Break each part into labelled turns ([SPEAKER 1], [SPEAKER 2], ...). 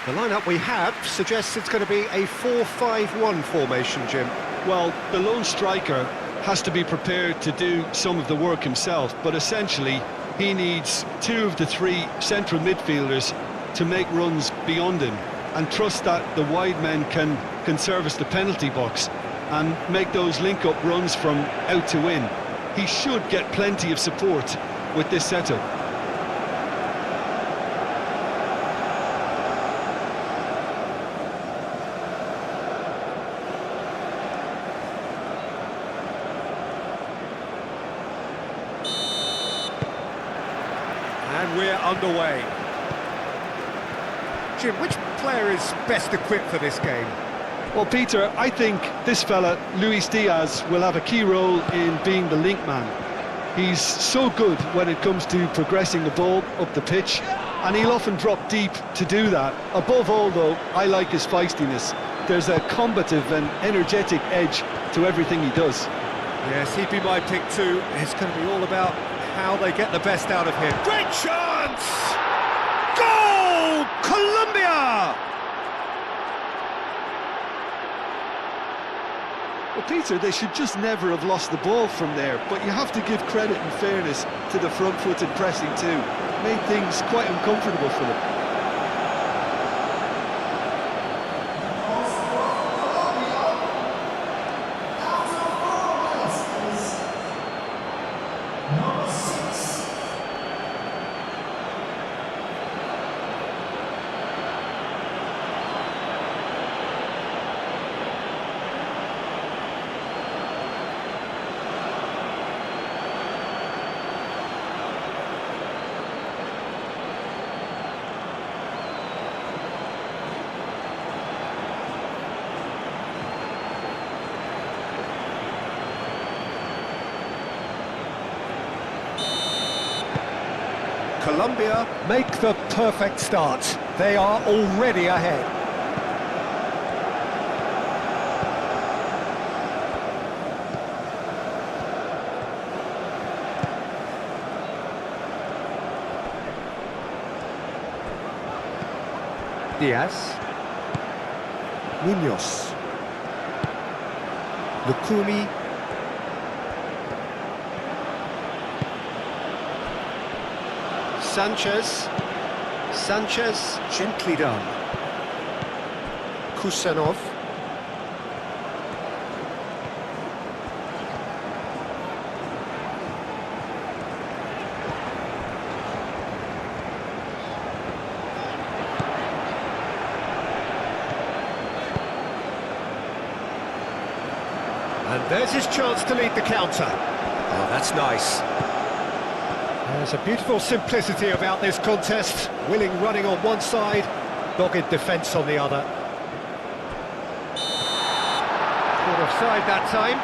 [SPEAKER 1] The lineup we have suggests it's going to be a 4-5-1 formation, Jim.
[SPEAKER 2] Well, the lone striker has to be prepared to do some of the work himself, but essentially he needs two of the three central midfielders to make runs beyond him and trust that the wide men can service the penalty box and make those link-up runs from out to in. He should get plenty of support with this setup.
[SPEAKER 1] And we're underway. Jim, which player is best equipped for this game?
[SPEAKER 2] Well, Peter, I think this fella, Luis Diaz, will have a key role in being the link man. He's so good when it comes to progressing the ball up the pitch, and he'll often drop deep to do that. Above all, though, I like his feistiness. There's a combative and energetic edge to everything he does.
[SPEAKER 1] Yes, he'd be my pick too. It's going to be all about how they get the best out of him. Great chance! Goal! Colombia!
[SPEAKER 2] Well, Peter, they should just never have lost the ball from there, but you have to give credit and fairness to the front-footed pressing too. Made things quite uncomfortable for them.
[SPEAKER 1] Colombia make the perfect start. They are already ahead. Diaz. Munoz. Lukumi. Sanchez, gently done. Kusanov. And there's his chance to lead the counter. Oh, that's nice. There's a beautiful simplicity about this contest. Willing running on one side, dogged defence on the other. Caught offside that time.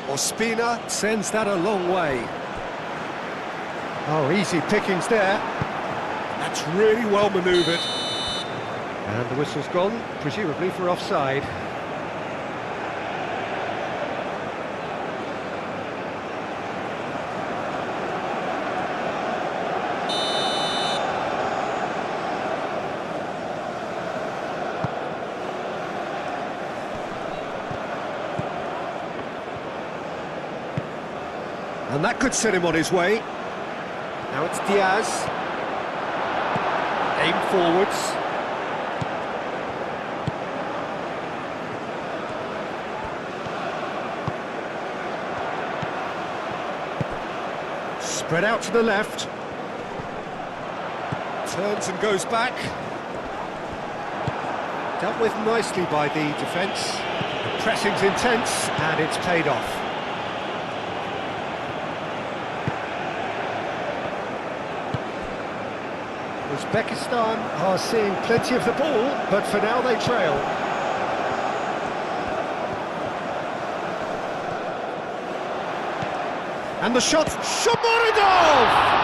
[SPEAKER 1] Ospina sends that a long way. Oh, easy pickings there. That's really well manoeuvred. And the whistle's gone, presumably for offside. And that could set him on his way. Now it's Diaz. Aim forwards. Spread out to the left. Turns and goes back. Dealt with nicely by the defence. The pressing's intense and it's paid off. Uzbekistan are seeing plenty of the ball, but for now they trail. And the shot, Shomorodov!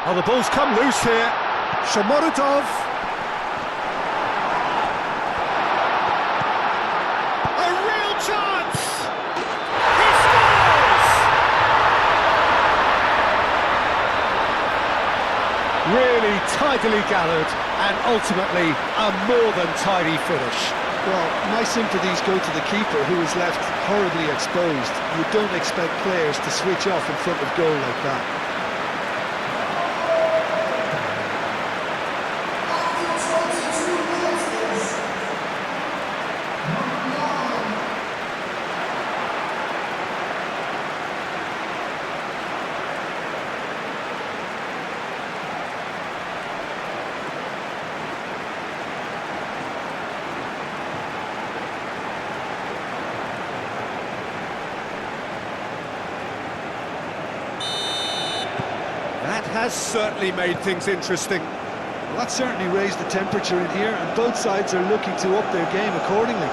[SPEAKER 1] Oh, the ball's come loose here. Shomorodov. A real chance! He scores! Really tidily gathered, and ultimately a more than tidy finish.
[SPEAKER 2] Well, my sympathies go to the keeper, who is left horribly exposed. You don't expect players to switch off in front of goal like that.
[SPEAKER 1] That has certainly made things interesting.
[SPEAKER 2] Well, that certainly raised the temperature in here, and both sides are looking to up their game accordingly.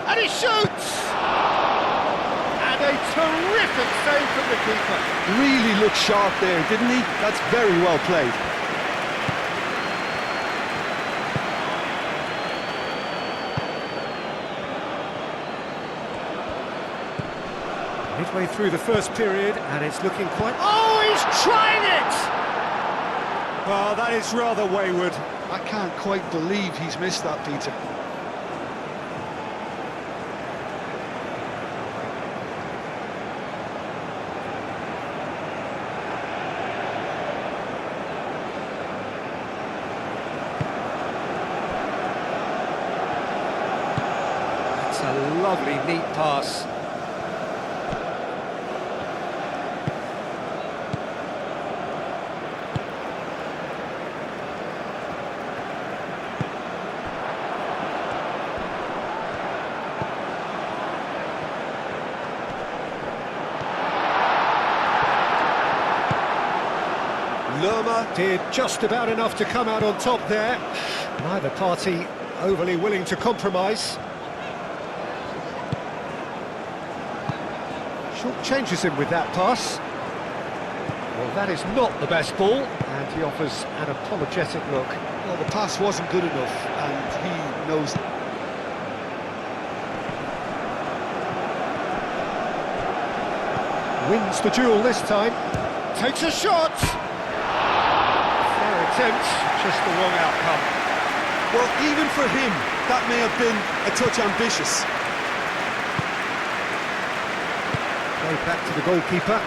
[SPEAKER 1] And he shoots! And a terrific save from the keeper.
[SPEAKER 2] Really looked sharp there, didn't he? That's very well played.
[SPEAKER 1] Midway through the first period, and it's looking quite... Oh, he's trying it! Well, that is rather wayward.
[SPEAKER 2] I can't quite believe he's missed that, Peter.
[SPEAKER 1] That's a lovely, neat pass. Lerma did just about enough to come out on top there. Neither party overly willing to compromise. Short changes him with that pass. Well, that is not the best ball, and he offers an apologetic look.
[SPEAKER 2] Well, the pass wasn't good enough, and he knows it.
[SPEAKER 1] Wins the duel this time. Takes a shot! Fair attempt, just the wrong outcome.
[SPEAKER 2] Well, even for him, that may have been a touch ambitious.
[SPEAKER 1] Go back to the goalkeeper.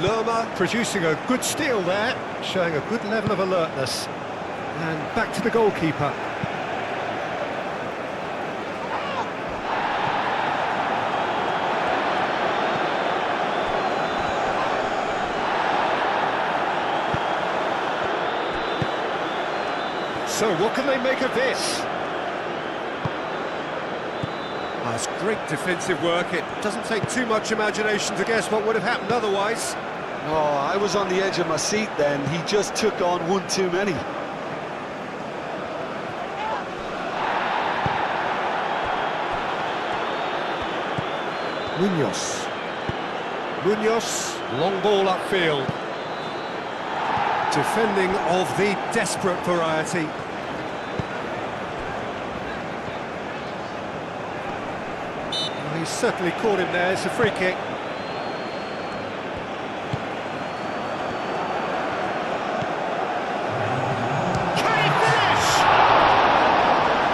[SPEAKER 1] Lerma producing a good steal there, showing a good level of alertness. And back to the goalkeeper. So what can they make of this? That's great defensive work. It doesn't take too much imagination to guess what would have happened otherwise.
[SPEAKER 2] Oh, I was on the edge of my seat then. He just took on one too many.
[SPEAKER 1] Munoz, long ball upfield. Defending of the desperate variety. Well, he's certainly caught him there. It's a free kick. Can he finish?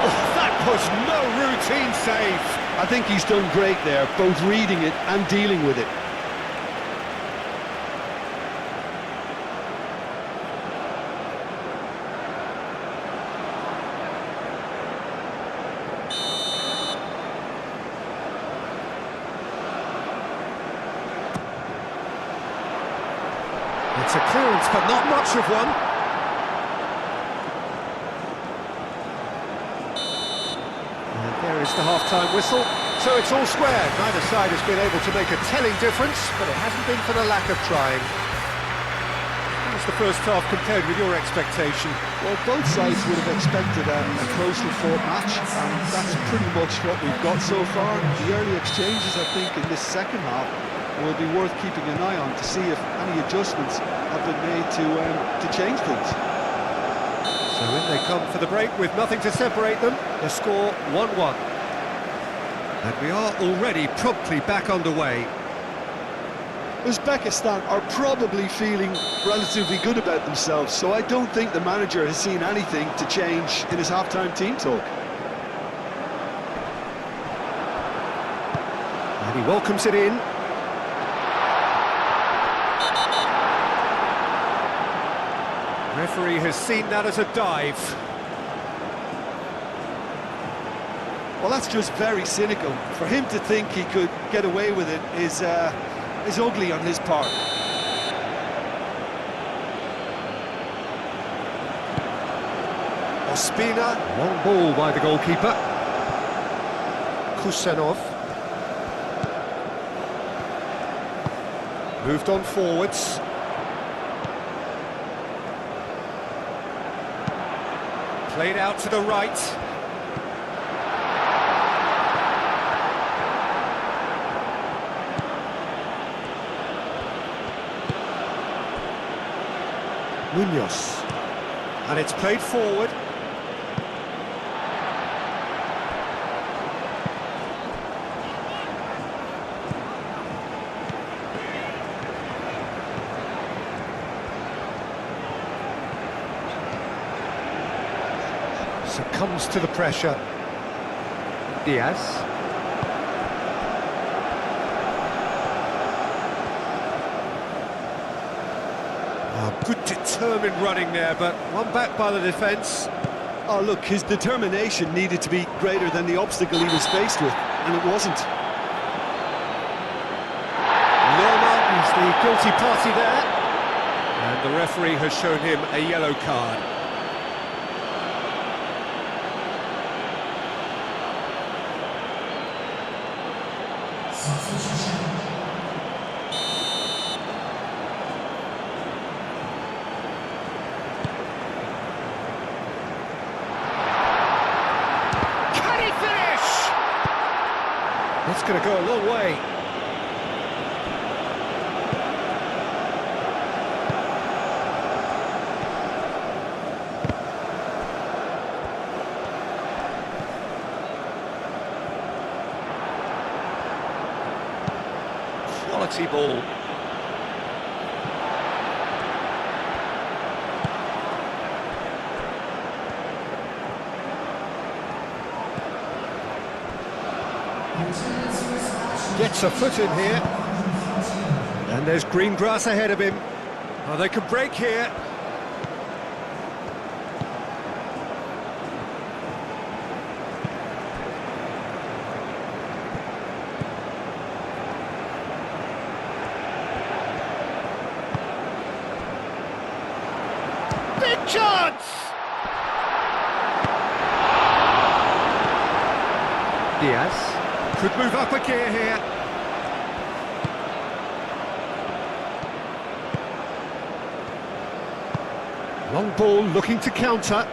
[SPEAKER 1] Oh, that was no routine save.
[SPEAKER 2] I think he's done great there, both reading it and dealing with it.
[SPEAKER 1] It's a clearance, but not much of one. And there is the half-time whistle. So it's all square. Neither side has been able to make a telling difference, but it hasn't been for the lack of trying. How's the first half compared with your expectation?
[SPEAKER 2] Well, both sides would have expected a closely fought match, and that's pretty much what we've got so far. The early exchanges, I think, in this second half will be worth keeping an eye on to see if any adjustments have been made to change things.
[SPEAKER 1] So in they come for the break with nothing to separate them. The score 1-1. And we are already promptly back underway.
[SPEAKER 2] Uzbekistan are probably feeling relatively good about themselves, so I don't think the manager has seen anything to change in his half-time team talk.
[SPEAKER 1] And he welcomes it in. Referee has seen that as a dive.
[SPEAKER 2] Well, that's just very cynical. For him to think he could get away with it is ugly on his part.
[SPEAKER 1] Ospina, long ball by the goalkeeper. Kusenov. Moved on forwards. Played out to the right. Munoz. And it's played forward. Succumbs to the pressure. Diaz. Good determined running there, but one back by the defence.
[SPEAKER 2] Oh, look, his determination needed to be greater than the obstacle he was faced with, and it wasn't.
[SPEAKER 1] Lerma is the guilty party there. And the referee has shown him a yellow card. It's going to go a long way. Quality ball. Gets a foot in here. And there's green grass ahead of him. Oh, they can break here. Big chance! Diaz. Could move up a gear here. Long ball looking to counter.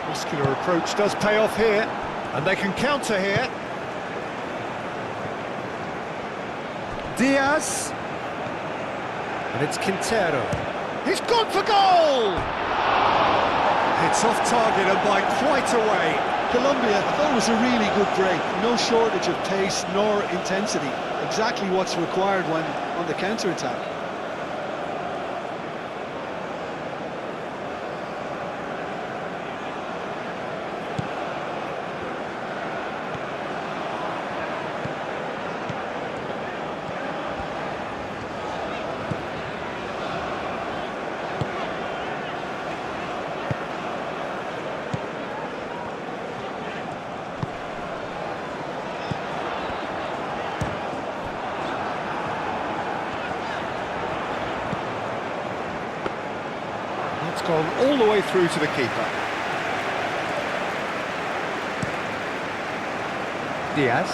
[SPEAKER 1] Muscular approach does pay off here, and they can counter here. Diaz. And it's Quintero. He's gone for goal! It's off target and by quite a way.
[SPEAKER 2] Colombia, I thought it was a really good break. No shortage of pace nor intensity. Exactly what's required when on the counter-attack.
[SPEAKER 1] It's gone all the way through to the keeper. Diaz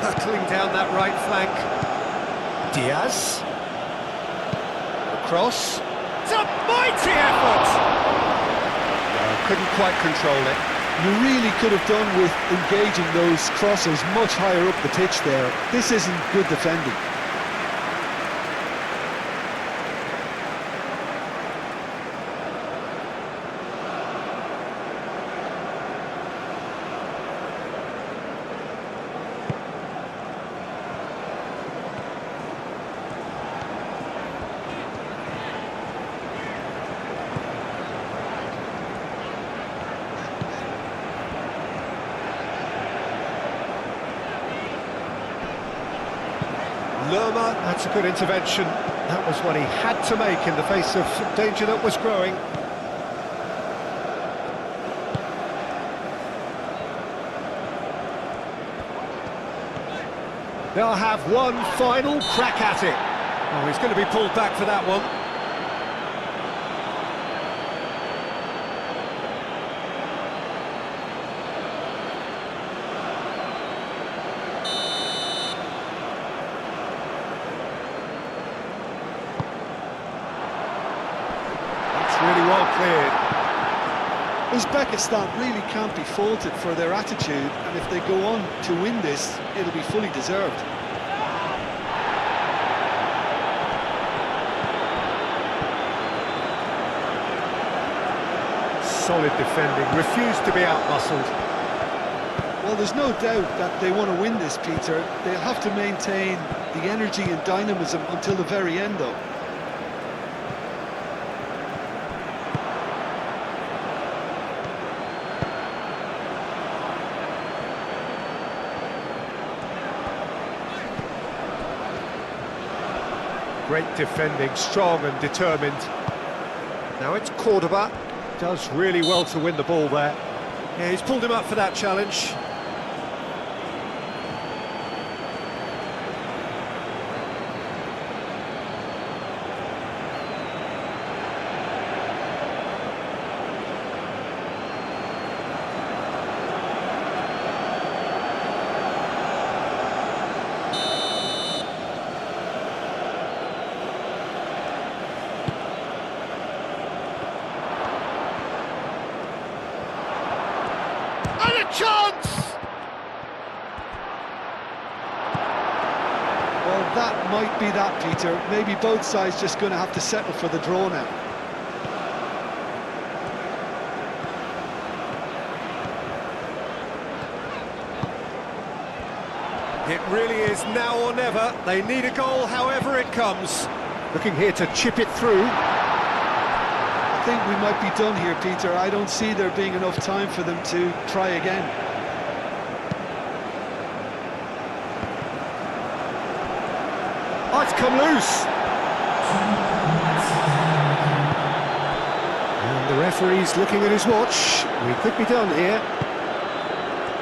[SPEAKER 1] battling down that right flank. Diaz. Cross. It's a mighty effort! Couldn't quite control it.
[SPEAKER 2] You really could have done with engaging those crosses much higher up the pitch there. This isn't good defending.
[SPEAKER 1] Lerma, that's a good intervention. That was what he had to make in the face of danger that was growing. They'll have one final crack at it. Oh, he's going to be pulled back for that one. Really well cleared.
[SPEAKER 2] Uzbekistan really can't be faulted for their attitude, and if they go on to win this, it'll be fully deserved.
[SPEAKER 1] Solid defending, refused to be out-muscled.
[SPEAKER 2] Well, there's no doubt that they want to win this, Peter. They'll have to maintain the energy and dynamism until the very end, though.
[SPEAKER 1] Great defending, strong and determined. Now it's Cordoba. Does really well to win the ball there. Yeah, he's pulled him up for that challenge. And a chance!
[SPEAKER 2] Well, that might be that, Peter. Maybe both sides just going to have to settle for the draw now.
[SPEAKER 1] It really is now or never. They need a goal however it comes. Looking here to chip it through.
[SPEAKER 2] I think we might be done here, Peter. I don't see there being enough time for them to try again.
[SPEAKER 1] Oh, it's come loose. And the referee's looking at his watch. We could be done here.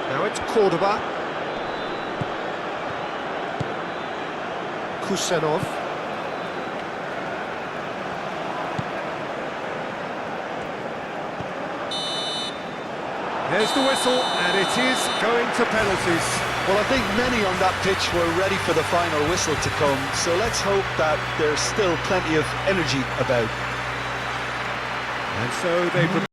[SPEAKER 1] Now it's Cordoba. Kusanov. There's the whistle, and it is going to penalties.
[SPEAKER 2] Well, I think many on that pitch were ready for the final whistle to come, so let's hope that there's still plenty of energy about.
[SPEAKER 1] And so they